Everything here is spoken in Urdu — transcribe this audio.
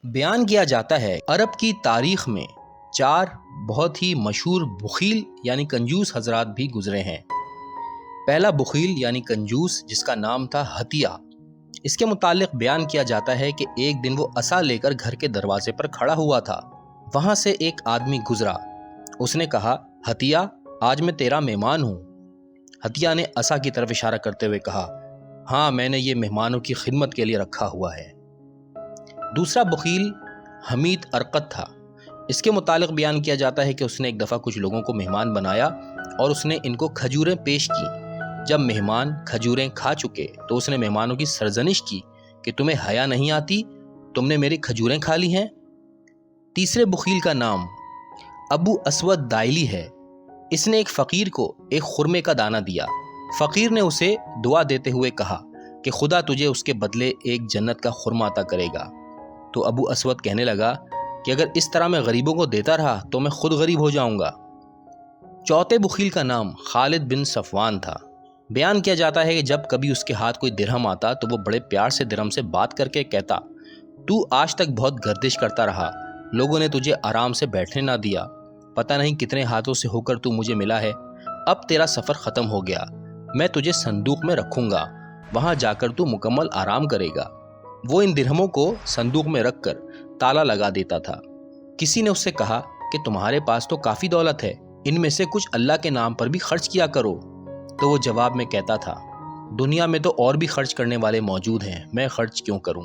بیان کیا جاتا ہے عرب کی تاریخ میں 4 بہت ہی مشہور بخیل یعنی کنجوس حضرات بھی گزرے ہیں۔ پہلا بخیل یعنی کنجوس جس کا نام تھا حتیہ، اس کے متعلق بیان کیا جاتا ہے کہ ایک دن وہ عصا لے کر گھر کے دروازے پر کھڑا ہوا تھا۔ وہاں سے ایک آدمی گزرا، اس نے کہا، حتیہ آج میں تیرا مہمان ہوں۔ حتیہ نے عصا کی طرف اشارہ کرتے ہوئے کہا، ہاں میں نے یہ مہمانوں کی خدمت کے لیے رکھا ہوا ہے۔ دوسرا بخیل حمید ارقط تھا۔ اس کے متعلق بیان کیا جاتا ہے کہ اس نے ایک دفعہ کچھ لوگوں کو مہمان بنایا اور اس نے ان کو کھجوریں پیش کی۔ جب مہمان کھجوریں کھا چکے تو اس نے مہمانوں کی سرزنش کی کہ تمہیں حیا نہیں آتی، تم نے میری کھجوریں کھا لی ہیں۔ تیسرے بخیل کا نام ابو اسود دائلی ہے۔ اس نے ایک فقیر کو ایک خرمے کا دانہ دیا۔ فقیر نے اسے دعا دیتے ہوئے کہا کہ خدا تجھے اس کے بدلے ایک جنت کا خرمہ عطا کرے گا۔ تو ابو اسود کہنے لگا کہ اگر اس طرح میں غریبوں کو دیتا رہا تو میں خود غریب ہو جاؤں گا۔ چوتھے بخیل کا نام خالد بن صفوان تھا۔ بیان کیا جاتا ہے کہ جب کبھی اس کے ہاتھ کوئی درہم آتا تو وہ بڑے پیار سے درہم سے بات کر کے کہتا، تو آج تک بہت گردش کرتا رہا، لوگوں نے تجھے آرام سے بیٹھنے نہ دیا، پتہ نہیں کتنے ہاتھوں سے ہو کر تو مجھے ملا ہے، اب تیرا سفر ختم ہو گیا، میں تجھے صندوق میں رکھوں گا، وہاں جا کر تو مکمل آرام کرے گا۔ وہ ان درہموں کو صندوق میں رکھ کر تالا لگا دیتا تھا۔ کسی نے اس سے کہا کہ تمہارے پاس تو کافی دولت ہے، ان میں سے کچھ اللہ کے نام پر بھی خرچ کیا کرو۔ تو وہ جواب میں کہتا تھا، دنیا میں تو اور بھی خرچ کرنے والے موجود ہیں، میں خرچ کیوں کروں؟